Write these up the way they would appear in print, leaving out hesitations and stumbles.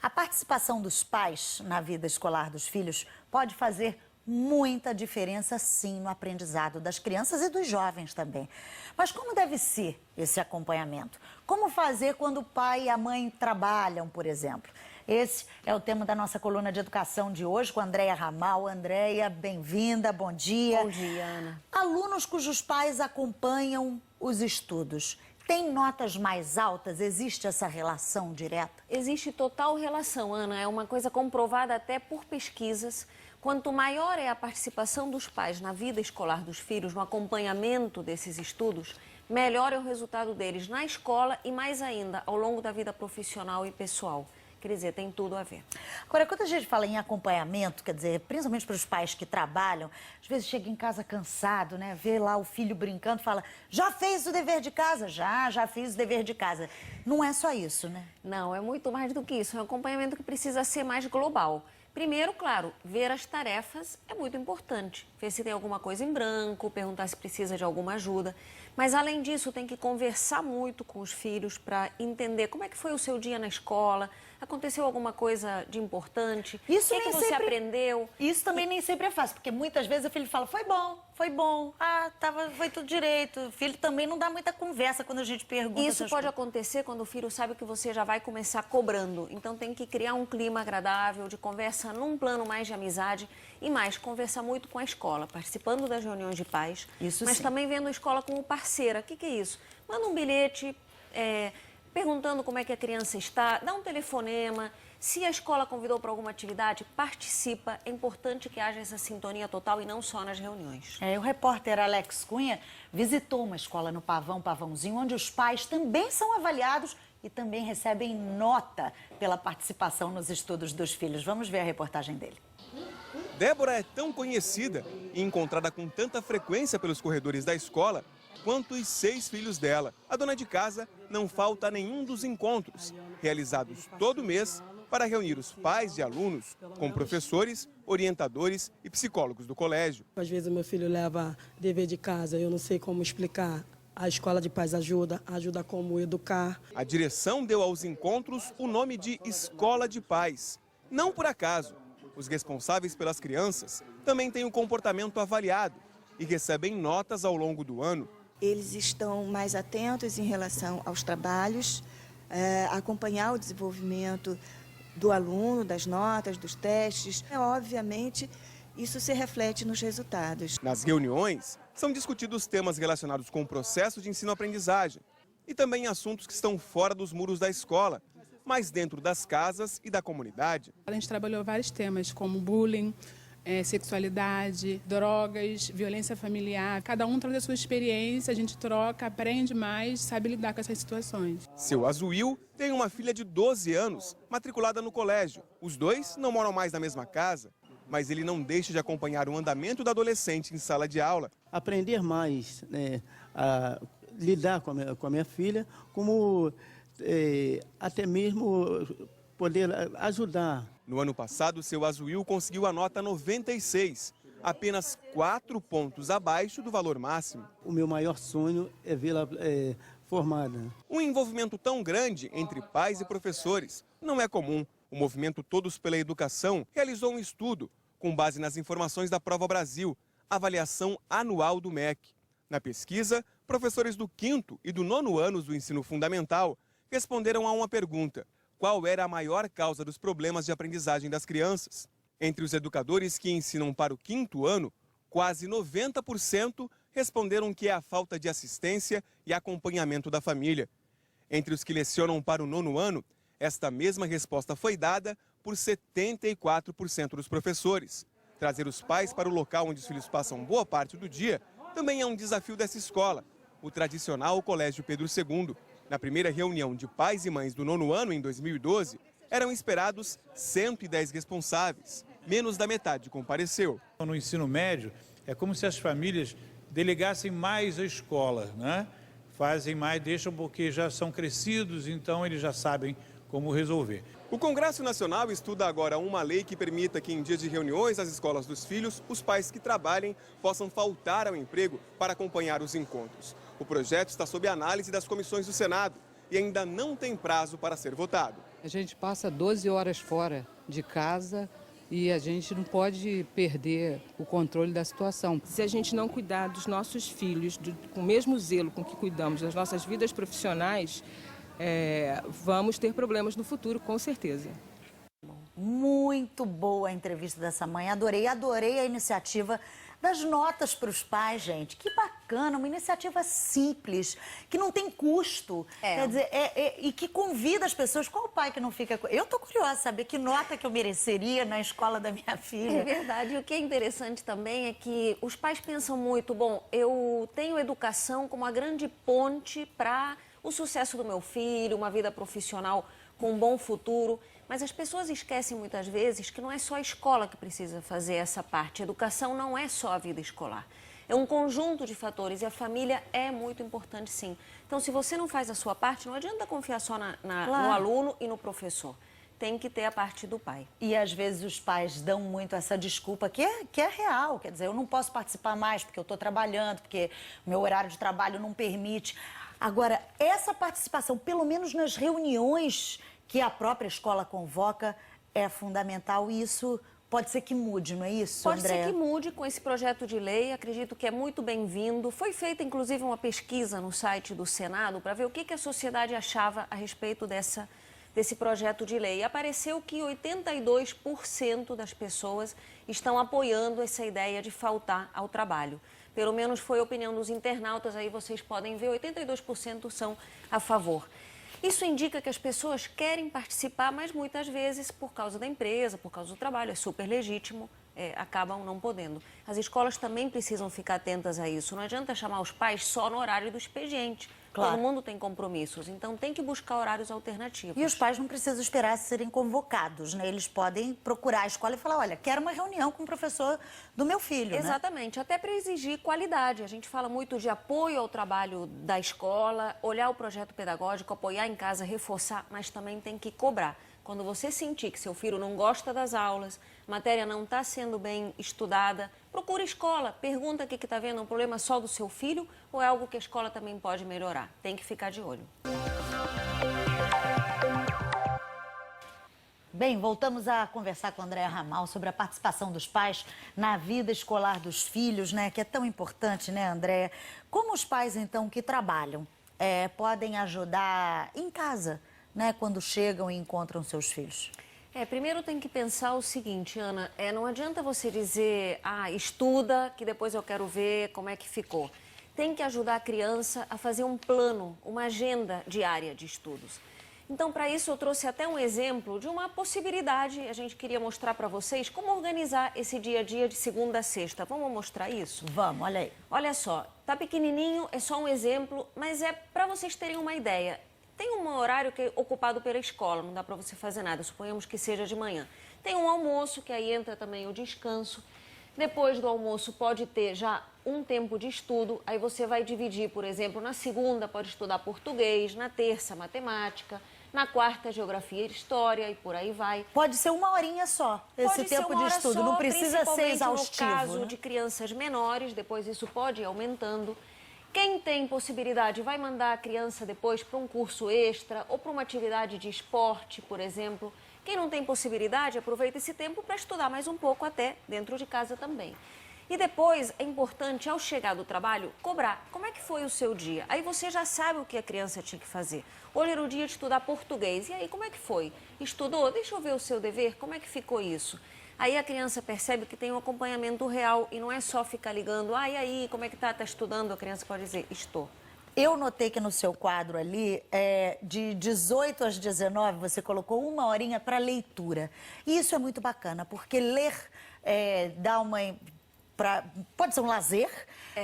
A participação dos pais na vida escolar dos filhos pode fazer muita diferença, sim, no aprendizado das crianças e dos jovens também. Mas como deve ser esse acompanhamento? Como fazer quando o pai e a mãe trabalham, por exemplo? Esse é o tema da nossa coluna de educação de hoje com a Andréia Ramal. Andréia, bem-vinda, bom dia. Bom dia, Ana. Alunos cujos pais acompanham os estudos têm notas mais altas? Existe essa relação direta? Existe total relação, Ana. É uma coisa comprovada até por pesquisas. Quanto maior é a participação dos pais na vida escolar dos filhos, no acompanhamento desses estudos, melhor é o resultado deles na escola e mais ainda ao longo da vida profissional e pessoal. Quer dizer, tem tudo a ver. Agora, quando a gente fala em acompanhamento, quer dizer, principalmente para os pais que trabalham, às vezes chega em casa cansado, né? Vê lá o filho brincando, fala, já fez o dever de casa? Já fiz o dever de casa. Não é só isso, né? Não, é muito mais do que isso. É um acompanhamento que precisa ser mais global. Primeiro, claro, ver as tarefas é muito importante. Ver se tem alguma coisa em branco, perguntar se precisa de alguma ajuda. Mas, além disso, tem que conversar muito com os filhos para entender como é que foi o seu dia na escola, aconteceu alguma coisa de importante, o que você aprendeu. Isso também nem sempre é fácil, porque muitas vezes o filho fala, foi bom, foi tudo direito. O filho também não dá muita conversa quando a gente pergunta. Isso pode acontecer quando o filho sabe que você já vai começar cobrando. Então tem que criar um clima agradável, de conversa num plano mais de amizade e mais, conversar muito com a escola, participando das reuniões de pais, mas também vendo a escola como parceira. O que é isso? Manda um bilhete, perguntando como é que a criança está, dá um telefonema. Se a escola convidou para alguma atividade, participa. É importante que haja essa sintonia total e não só nas reuniões. O repórter Alex Cunha visitou uma escola no Pavãozinho, onde os pais também são avaliados e também recebem nota pela participação nos estudos dos filhos. Vamos ver a reportagem dele. Débora é tão conhecida e encontrada com tanta frequência pelos corredores da escola quanto os 6 filhos dela. A dona de casa não falta a nenhum dos encontros, realizados todo mês para reunir os pais de alunos com professores, orientadores e psicólogos do colégio. Às vezes o meu filho leva dever de casa, eu não sei como explicar. A escola de pais ajuda como educar. A direção deu aos encontros o nome de Escola de Pais. Não por acaso, os responsáveis pelas crianças também têm o comportamento avaliado e recebem notas ao longo do ano. Eles estão mais atentos em relação aos trabalhos, acompanhar o desenvolvimento do aluno, das notas, dos testes. Obviamente, isso se reflete nos resultados. Nas reuniões, são discutidos temas relacionados com o processo de ensino-aprendizagem e também assuntos que estão fora dos muros da escola, mas dentro das casas e da comunidade. A gente trabalhou vários temas como bullying, sexualidade, drogas, violência familiar. Cada um traz a sua experiência, a gente troca, aprende mais, sabe lidar com essas situações. Seu Azuil tem uma filha de 12 anos, matriculada no colégio. Os dois não moram mais na mesma casa, mas ele não deixa de acompanhar o andamento do adolescente em sala de aula. Aprender mais, a lidar com a minha filha, como até mesmo poder ajudar. No ano passado, seu Azuil conseguiu a nota 96, apenas 4 pontos abaixo do valor máximo. O meu maior sonho é vê-la formada. Um envolvimento tão grande entre pais e professores não é comum. O movimento Todos pela Educação realizou um estudo com base nas informações da Prova Brasil, avaliação anual do MEC. Na pesquisa, professores do 5º e do 9º anos do ensino fundamental responderam a uma pergunta: qual era a maior causa dos problemas de aprendizagem das crianças? Entre os educadores que ensinam para o 5º ano, quase 90% responderam que é a falta de assistência e acompanhamento da família. Entre os que lecionam para o 9º ano, esta mesma resposta foi dada por 74% dos professores. Trazer os pais para o local onde os filhos passam boa parte do dia também é um desafio dessa escola, o tradicional Colégio Pedro II. Na primeira reunião de pais e mães do 9º ano, em 2012, eram esperados 110 responsáveis. Menos da metade compareceu. No ensino médio, é como se as famílias delegassem mais a escola, né? Fazem mais, deixam porque já são crescidos, então eles já sabem como resolver. O Congresso Nacional estuda agora uma lei que permita que em dias de reuniões às escolas dos filhos, os pais que trabalhem possam faltar ao emprego para acompanhar os encontros. O projeto está sob análise das comissões do Senado e ainda não tem prazo para ser votado. A gente passa 12 horas fora de casa e a gente não pode perder o controle da situação. Se a gente não cuidar dos nossos filhos com o mesmo zelo com que cuidamos das nossas vidas profissionais, vamos ter problemas no futuro, com certeza. Muito boa a entrevista dessa mãe, adorei a iniciativa das notas para os pais, gente. Que bacana, uma iniciativa simples, que não tem custo. Quer dizer, e que convida as pessoas. Qual pai que não fica... Eu tô curiosa saber que nota que eu mereceria na escola da minha filha. É verdade. E o que é interessante também é que os pais pensam muito, bom, eu tenho educação como a grande ponte para o sucesso do meu filho, uma vida profissional com um bom futuro. Mas as pessoas esquecem muitas vezes que não é só a escola que precisa fazer essa parte. A educação não é só a vida escolar. É um conjunto de fatores e a família é muito importante, sim. Então, se você não faz a sua parte, não adianta confiar só no aluno e no professor. Tem que ter a parte do pai. E às vezes os pais dão muito essa desculpa que é real. Quer dizer, eu não posso participar mais porque eu estou trabalhando, porque o meu horário de trabalho não permite. Agora, essa participação, pelo menos nas reuniões que a própria escola convoca, é fundamental e isso pode ser que mude, não é isso, Andréa? Pode ser que mude com esse projeto de lei, acredito que é muito bem-vindo. Foi feita, inclusive, uma pesquisa no site do Senado para ver o que a sociedade achava a respeito desse projeto de lei. E apareceu que 82% das pessoas estão apoiando essa ideia de faltar ao trabalho. Pelo menos foi a opinião dos internautas, aí vocês podem ver, 82% são a favor. Isso indica que as pessoas querem participar, mas muitas vezes, por causa da empresa, por causa do trabalho, é super legítimo, acabam não podendo. As escolas também precisam ficar atentas a isso. Não adianta chamar os pais só no horário do expediente. Claro. Todo mundo tem compromissos, então tem que buscar horários alternativos. E os pais não precisam esperar serem convocados, né? Eles podem procurar a escola e falar, olha, quero uma reunião com o professor do meu filho, Exatamente, até para exigir qualidade. A gente fala muito de apoio ao trabalho da escola, olhar o projeto pedagógico, apoiar em casa, reforçar, mas também tem que cobrar. Quando você sentir que seu filho não gosta das aulas, a matéria não está sendo bem estudada, procura a escola, pergunta o que está vendo, é um problema só do seu filho ou é algo que a escola também pode melhorar. Tem que ficar de olho. Bem, voltamos a conversar com a Andréa Ramal sobre a participação dos pais na vida escolar dos filhos, né? Que é tão importante, né, Andréa? Como os pais, então, que trabalham, podem ajudar em casa, né, quando chegam e encontram seus filhos? Primeiro tem que pensar o seguinte, Ana, não adianta você dizer, estuda, que depois eu quero ver como é que ficou. Tem que ajudar a criança a fazer um plano, uma agenda diária de estudos. Então, para isso, eu trouxe até um exemplo de uma possibilidade, a gente queria mostrar para vocês como organizar esse dia a dia de segunda a sexta. Vamos mostrar isso? Vamos, olha aí. Olha só, tá pequenininho, é só um exemplo, mas é para vocês terem uma ideia. Tem um horário que é ocupado pela escola, não dá para você fazer nada, suponhamos que seja de manhã. Tem um almoço, que aí entra também o descanso. Depois do almoço pode ter já um tempo de estudo, aí você vai dividir, por exemplo, na segunda pode estudar português, na terça matemática, na quarta geografia e história e por aí vai. Pode ser uma horinha só, esse tempo de estudo, não precisa ser exaustivo. No caso de crianças menores, depois isso pode ir aumentando. Quem tem possibilidade vai mandar a criança depois para um curso extra ou para uma atividade de esporte, por exemplo. Quem não tem possibilidade, aproveita esse tempo para estudar mais um pouco até dentro de casa também. E depois, é importante, ao chegar do trabalho, cobrar. Como é que foi o seu dia? Aí você já sabe o que a criança tinha que fazer. Hoje era o dia de estudar português. E aí, como é que foi? Estudou? Deixa eu ver o seu dever. Como é que ficou isso? Aí a criança percebe que tem um acompanhamento real e não é só ficar ligando, e aí, como é que tá? Tá estudando? A criança pode dizer, estou. Eu notei que no seu quadro ali, de 18 às 19, você colocou uma horinha para leitura. E isso é muito bacana, porque ler dá uma... pode ser um lazer,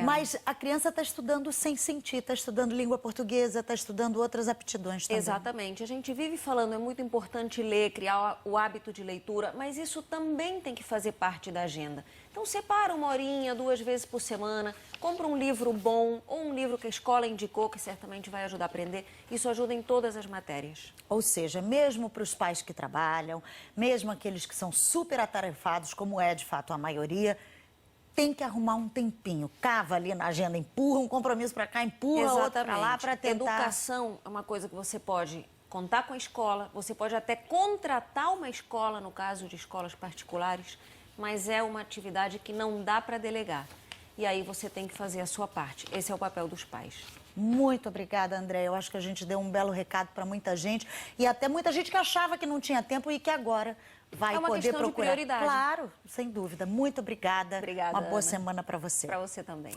mas a criança está estudando sem sentir, está estudando língua portuguesa, está estudando outras aptidões também. Exatamente. A gente vive falando, é muito importante ler, criar o hábito de leitura, mas isso também tem que fazer parte da agenda. Então, separa uma horinha, 2 vezes por semana, compra um livro bom ou um livro que a escola indicou, que certamente vai ajudar a aprender. Isso ajuda em todas as matérias. Ou seja, mesmo para os pais que trabalham, mesmo aqueles que são super atarefados, como é de fato a maioria, tem que arrumar um tempinho, cava ali na agenda, empurra um compromisso para cá, empurra outro para lá para tentar... Educação é uma coisa que você pode contar com a escola, você pode até contratar uma escola, no caso de escolas particulares, mas é uma atividade que não dá para delegar. E aí você tem que fazer a sua parte. Esse é o papel dos pais. Muito obrigada, André. Eu acho que a gente deu um belo recado para muita gente e até muita gente que achava que não tinha tempo e que agora vai uma poder questão de procurar. prioridade. Claro, sem dúvida. Muito obrigada. Obrigada, Uma boa Ana. semana para você. Para você também.